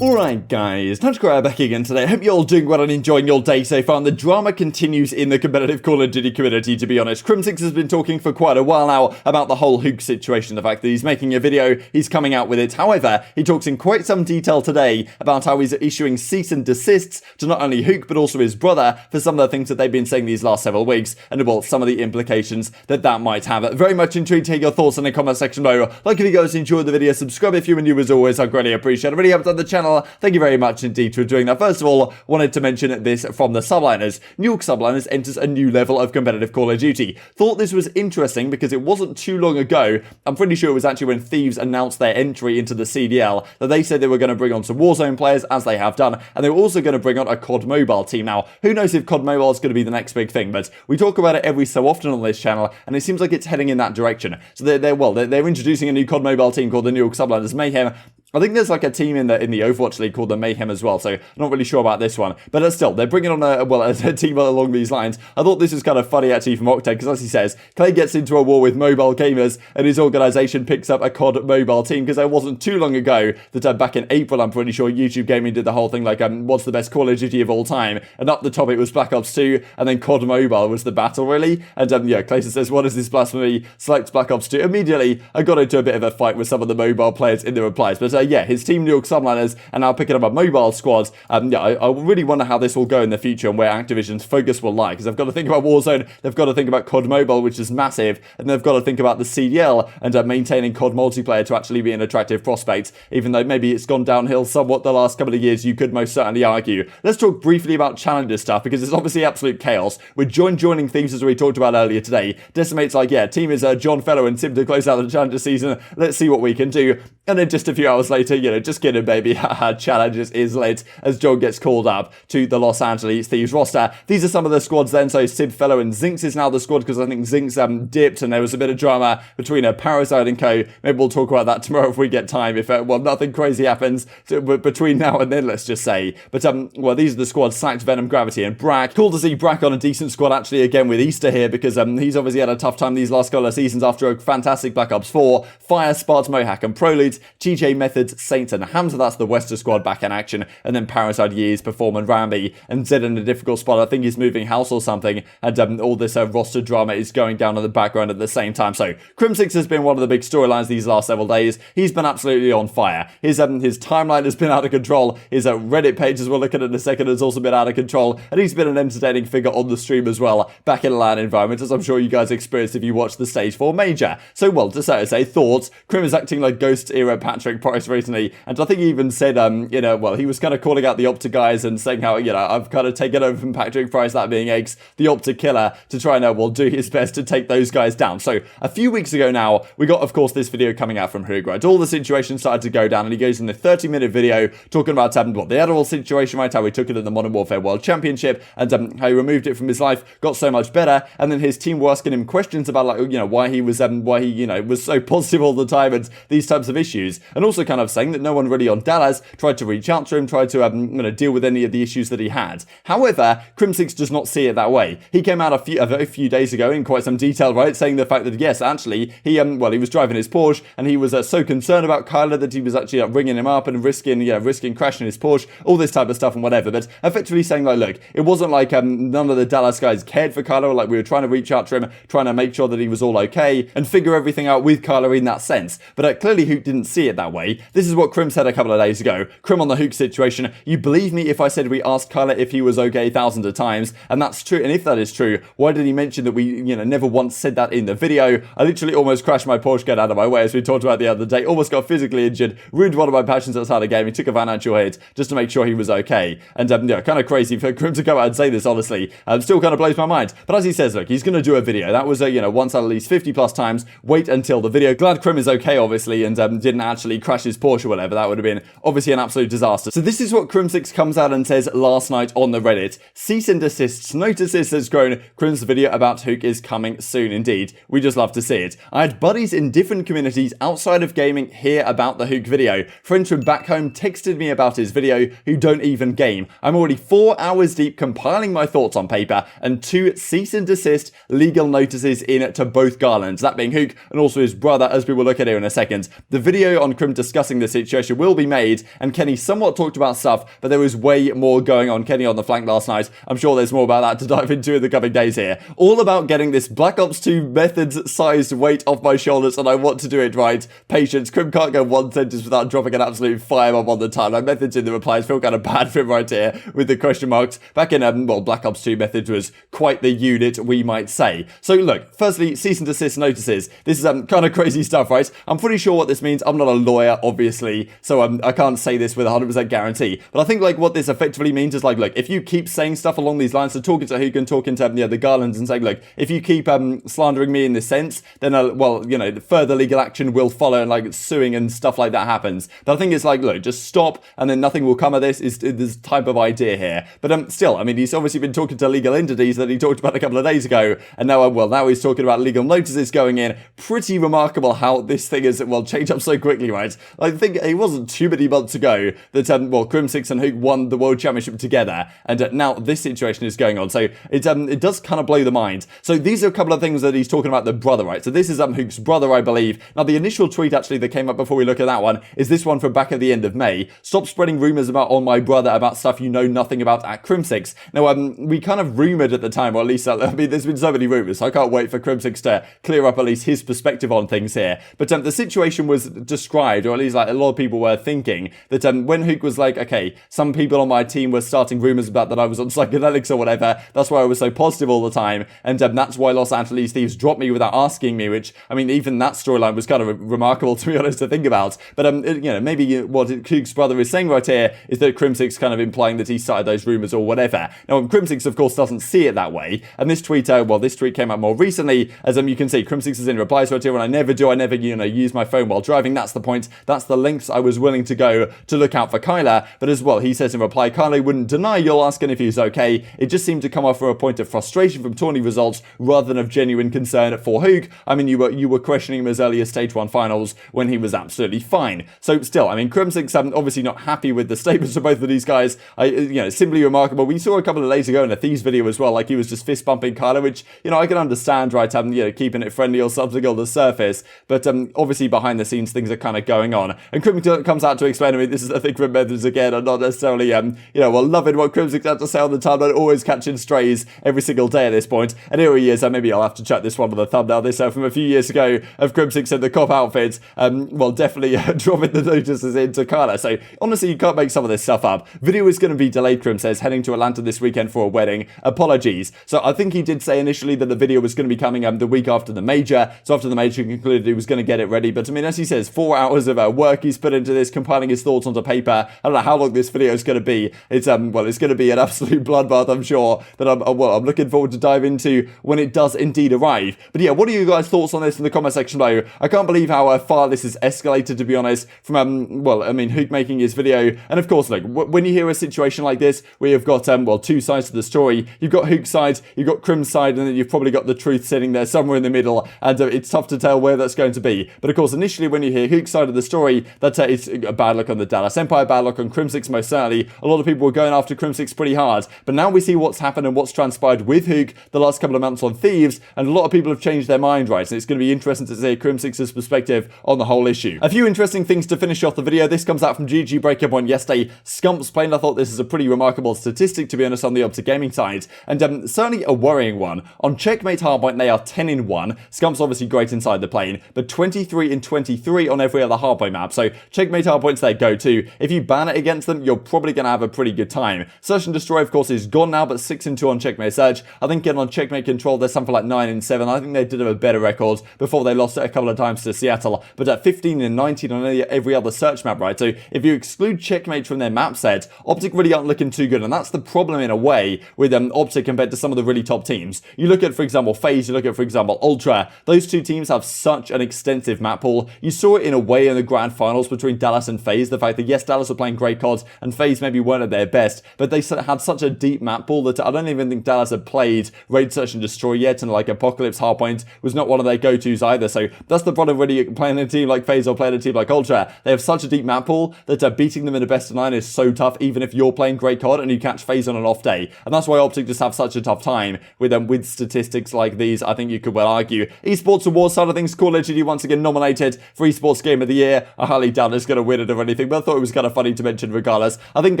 Alright guys, TacticalRab back again today. Hope you're all doing well and enjoying your day so far, and the drama continues in the competitive Call of Duty community, to be honest. Crimsix has been talking for quite a while now about the whole Huke situation, the fact that he's making a video, he's coming out with it. However, he talks in quite some detail today about how he's issuing cease and desists to not only Huke but also his brother for some of the things that they've been saying these last several weeks, and well, some of the implications that that might have. Very much intrigued to hear your thoughts in the comment section below. Like if you guys enjoyed the video, subscribe if you were new as always, I greatly appreciate it. Really helps on the channel. Thank you very much indeed for doing that. First of all, wanted to mention this from the subliners. Huke subliners enters a new level of competitive Call of Duty. Thought this was interesting because it wasn't too long ago, I'm pretty sure it was actually when Thieves announced their entry into the CDL, that they said they were going to bring on some Warzone players, as they have done, and they were also going to bring on a COD Mobile team. Now, who knows if COD Mobile is going to be the next big thing, but we talk about it every so often on this channel, and it seems like it's heading in that direction. So they're introducing a new COD Mobile team called the Huke subliners Mayhem. I think there's like a team in the Overwatch League called the Mayhem as well, so I'm not really sure about this one. But still, they're bringing on a team along these lines. I thought this was kind of funny actually from Octane, because as he says, Clay gets into a war with mobile gamers, and his organisation picks up a COD Mobile team, because it wasn't too long ago that back in April, I'm pretty sure YouTube Gaming did the whole thing like, what's the best Call of Duty of all time? And up the top it was Black Ops 2, and then COD Mobile was the battle, really. And yeah, Clay says, what is this blasphemy? Selects Black Ops 2. Immediately, I got into a bit of a fight with some of the mobile players in the replies. But yeah, his team Huke subliners are now picking up a mobile squad. Yeah, I really wonder how this will go in the future and where Activision's focus will lie, because they've got to think about Warzone, they've got to think about COD Mobile, which is massive, and they've got to think about the CDL and maintaining COD multiplayer to actually be an attractive prospect, even though maybe it's gone downhill somewhat the last couple of years, you could most certainly argue. Let's talk briefly about Challenger stuff, because it's obviously absolute chaos, with joining Thieves, as we talked about earlier today. Decimate's like, yeah, team is John, FeLo and Simp to close out the Challenger season, let's see what we can do. And then just a few hours later, you know, just kidding baby, haha, Challengers is lit, as John gets called up to the Los Angeles Thieves roster. These are some of the squads then, so Simp, FeLo and Zinx is now the squad, because I think Zinx dipped and there was a bit of drama between Parasite and co. Maybe we'll talk about that tomorrow if we get time, if well, nothing crazy happens between now and then, let's just say. But well, these are the squads: Sacked, Venom, Gravity and Brack. Cool to see Brack on a decent squad actually again with Easter here, because he's obviously had a tough time these last couple of seasons after a fantastic Black Ops 4. Fire, Sparts, Mohawk and Prolute, TJ, Methods, Saints and Hamza, that's the Wester squad back in action, and then Parasite, Years, Perform and Ramby, and Zed in a difficult spot. I think he's moving house or something, and all this roster drama is going down in the background at the same time. So Crimsix has been one of the big storylines these last several days. He's been absolutely on fire. His timeline has been out of control. His Reddit page, as we'll look at in a second, has also been out of control, and he's been an entertaining figure on the stream as well, back in a LAN environment, as I'm sure you guys experienced if you watched the Stage 4 Major. So well, to say thoughts, Crim is acting like Ghost era Patrick Price recently, and I think he even said, you know, well, he was kind of calling out the OpTic guys and saying how, you know, I've kind of taken over from Patrick Price, that being Eggs, the OpTic killer, to try and, well, do his best to take those guys down. So a few weeks ago now, we got, of course, this video coming out from Huke, right? All the situation started to go down, and he goes in a 30-minute video talking about what the Adderall situation, right? How he took it at the Modern Warfare World Championship, and how he removed it from his life, got so much better, and then his team were asking him questions about, like, you know, why he was so positive all the time and these types of issues, and also kind of saying that no one really on Dallas tried to reach out to him, tried to deal with any of the issues that he had. However, Crimsix does not see it that way. He came out a very few days ago in quite some detail, right, saying the fact that yes, actually, he was driving his Porsche, and he was so concerned about Kyler that he was actually ringing him up and risking crashing his Porsche, all this type of stuff and whatever. But effectively saying, like, look, it wasn't like none of the Dallas guys cared for Kyler, like we were trying to reach out to him, trying to make sure that he was all okay and figure everything out with Kyler in that sense. But clearly Huke didn't see it that way. This is what Crim said a couple of days ago. Crim on the Huke situation: you believe me if I said we asked Kyler if he was okay thousands of times, and that's true. And if that is true, why did he mention that we, never once said that in the video? I literally almost crashed my Porsche, get out of my way, as we talked about the other day, almost got physically injured, ruined one of my passions outside the game. He took a financial hit just to make sure he was okay. And kind of crazy for Crim to come out and say this, honestly. Still kind of blows my mind. But as he says, look, he's going to do a video. That was once at least 50 plus times. Wait until the video. Glad Crim is okay, obviously, and didn't actually crash his Porsche or whatever. That would have been obviously an absolute disaster. So this is what Crimsix comes out and says last night on the Reddit. Cease and desists notices has grown. Crim's video about Huke is coming soon indeed. We just love to see it. I had buddies in different communities outside of gaming hear about the Huke video. Friends from back home texted me about his video who don't even game. I'm already 4 hours deep compiling my thoughts on paper, and 2 cease and desist legal notices in to both Garlands, that being Huke and also his brother, as we will look at here in a second. The video on Crim discusses discussing the situation will be made, and Kenny somewhat talked about stuff, but there was way more going on. Kenny on the flank last night. I'm sure there's more about that to dive into in the coming days here. All about getting this Black Ops 2 methods-sized weight off my shoulders, and I want to do it right. Patience. Crim can't go one sentence without dropping an absolute firebomb on the time. My methods in the replies feel kind of bad for him right here with the question marks. Back in, well, Black Ops 2 methods was quite the unit, we might say. So look, firstly, cease and desist notices. This is kind of crazy stuff, right? I'm pretty sure what this means. I'm not a lawyer, obviously, so I can't say this with 100% guarantee. But I think like what this effectively means is like, look, if you keep saying stuff along these lines, so talking to Huke and talking to the Garlands and saying, look, if you keep slandering me in this sense, then well, you know, further legal action will follow, and like suing and stuff like that happens. But I think it's like, look, just stop, and then nothing will come of this. Is this type of idea here? But still, I mean, he's obviously been talking to legal entities that he talked about a couple of days ago, and now, well, now he's talking about legal notices going in. Pretty remarkable how this thing has, well, changed up so quickly, right? I think it wasn't too many months ago that, well, Crimsix and Huke won the World Championship together, and now this situation is going on. So it does kind of blow the mind. So these are a couple of things that he's talking about the brother, right? So this is Huke's brother, I believe. Now, the initial tweet actually that came up before we look at that one is this one from back at the end of May. Stop spreading rumors on my brother about stuff you know nothing about at Crimsix. Now, we kind of rumored at the time, or at least, I mean, there's been so many rumors, so I can't wait for Crimsix to clear up at least his perspective on things here. But the situation was described, or at least like a lot of people were thinking, that when Huke was like, okay, some people on my team were starting rumors about that I was on psychedelics or whatever, that's why I was so positive all the time, and that's why Los Angeles Thieves dropped me without asking me, which, I mean, even that storyline was kind of remarkable, to be honest, to think about. But, you know, maybe what Huke's brother is saying right here is that Crimsix kind of implying that he started those rumors or whatever. Now, Crimsix, of course, doesn't see it that way, and this tweet, well, this tweet came out more recently, as you can see, Crimsix is in replies right here, and I never, you know, use my phone while driving. That's the point. That's the lengths I was willing to go to look out for Kyler. But as well, he says in reply, Kyler wouldn't deny you're asking if he's okay. It just seemed to come off from a point of frustration from tourney results rather than of genuine concern for Huke. I mean, you were questioning him as early as Stage 1 finals when he was absolutely fine. So still, I mean, Crimsix obviously not happy with the statements of both of these guys. You know, simply remarkable. We saw a couple of days ago in a Thieves video as well, like he was just fist bumping Kyler, which, you know, I can understand, right? You know, keeping it friendly or something on the surface, but obviously behind the scenes things are kind of going on. And Crimsix comes out to explain to me this is a thing from methods again, and not necessarily you know, well, loving what Crimsix had to say on the timeline, always catching strays every single day at this point. And here he is. Maybe I'll have to check this one on the thumbnail. This from a few years ago of Crimsix in the cop outfits. Well, definitely dropping the notices into Kyler. So honestly, you can't make some of this stuff up. Video is going to be delayed, Crim says, heading to Atlanta this weekend for a wedding. Apologies. So I think he did say initially that the video was going to be coming the week after the major. So after the major concluded, he was going to get it ready. But I mean, as he says, 4 hours of work he's put into this, compiling his thoughts onto paper. I don't know how long this video is going to be. It's well, it's going to be an absolute bloodbath, I'm sure, that I'm looking forward to dive into when it does indeed arrive. But yeah, what are you guys' thoughts on this in the comment section below? I can't believe how far this has escalated, to be honest, from well, I mean, Huke making his video, and of course, like when you hear a situation like this, where you've got well, two sides to the story. You've got Huke's side, you've got Crim's side, and then you've probably got the truth sitting there somewhere in the middle, and it's tough to tell where that's going to be. But of course, initially when you hear Huke's side of the story, that it's a bad look on the Dallas Empire, bad look on Crimsix most certainly. A lot of people were going after Crimsix pretty hard, but now we see what's happened and what's transpired with Huke the last couple of months on Thieves, and a lot of people have changed their mind, right? And it's going to be interesting to see Crimsix's perspective on the whole issue. A few interesting things to finish off the video. This comes out from GG Breakup on yesterday. Scump's playing. I thought this is a pretty remarkable statistic, to be honest, on the OpTic gaming side, and certainly a worrying one. On Checkmate Hardpoint, they are 10-1. Scump's obviously great inside the plane, but 23-23 on every other Hardpoint map. So Checkmate Hardpoint's their go-to. If you ban it against them, you're probably going to have a pretty good time. Search and Destroy, of course, is gone now, but 6-2 on Checkmate Search. I think on Checkmate Control, there's something like 9-7. I think they did have a better record before they lost it a couple of times to Seattle, but at 15-19 on every other search map, right? So if you exclude Checkmate from their map set, OpTic really aren't looking too good, and that's the problem in a way with OpTic compared to some of the really top teams. You look at, for example, FaZe, you look at, for example, Ultra. Those two teams have such an extensive map pool. You saw it in a way in the grand finals between Dallas and FaZe, the fact that yes, Dallas were playing great CODs, and FaZe maybe weren't at their best, but they had such a deep map pool that I don't even think Dallas had played Raid, Search and Destroy yet, and like Apocalypse Hardpoint was not one of their go-tos either. So that's the problem really playing a team like FaZe or playing a team like Ultra. They have such a deep map pool that beating them in a best of 9 is so tough, even if you're playing great COD and you catch FaZe on an off day. And that's why OpTic just have such a tough time with with statistics like these. I think you could well argue. Esports Awards side of things, Call of Duty once again nominated for Esports Game of the Year. I highly doubt it's going to win it or anything, but I thought it was kind of funny to mention regardless. I think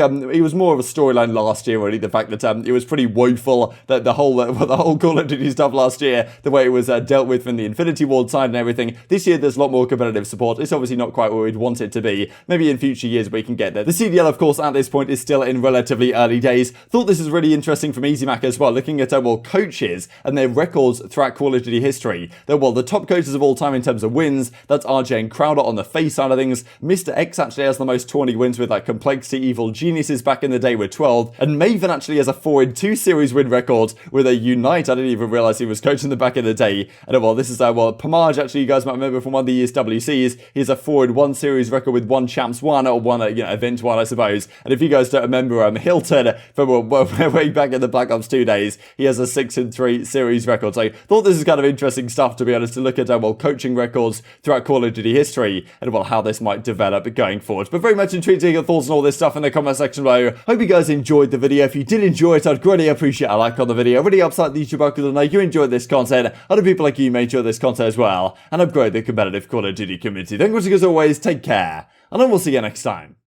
it was more of a storyline last year, really, the fact that it was pretty woeful, that the whole Call of Duty stuff last year, the way it was dealt with from the Infinity Ward side and everything. This year, there's a lot more competitive support. It's obviously not quite where we'd want it to be. Maybe in future years we can get there. The CDL, of course, at this point is still in relatively early days. Thought this was really interesting from aBeZy as well, looking at, coaches and their records throughout Call of Duty history. They're, the top coaches of all time in terms of wins. That's RJ and Crowder on the FaZe side of things. Mr. X actually has the most tourney wins with, like, Complexity, Evil Geniuses back in the day with 12. And Maven actually has a 4-in-2 series win record with a Unite. I didn't even realize he was coaching them back in the day. And, this is, Pomage, actually, you guys might remember from one of the year's WCs. He has a 4-in-1 series record with one Champs 1 or one, Event 1, I suppose. And if you guys don't remember, Hilton from way back in the Black Ops 2 days, he has a 6-in-3 series record. So, thought this is kind of interesting stuff, to be honest, to look at, coaching records throughout Call of Duty history and, how this might develop going forward. But very much intrigued to hear your thoughts on all this stuff in the comment section below. Hope you guys enjoyed the video. If you did enjoy it, I'd greatly appreciate a like on the video. It really helps out the YouTube algorithm to know you enjoyed this content. Other people like you may enjoy this content as well, and upgrade the competitive Call of Duty community. Thank you as always, take care, and I will see you next time.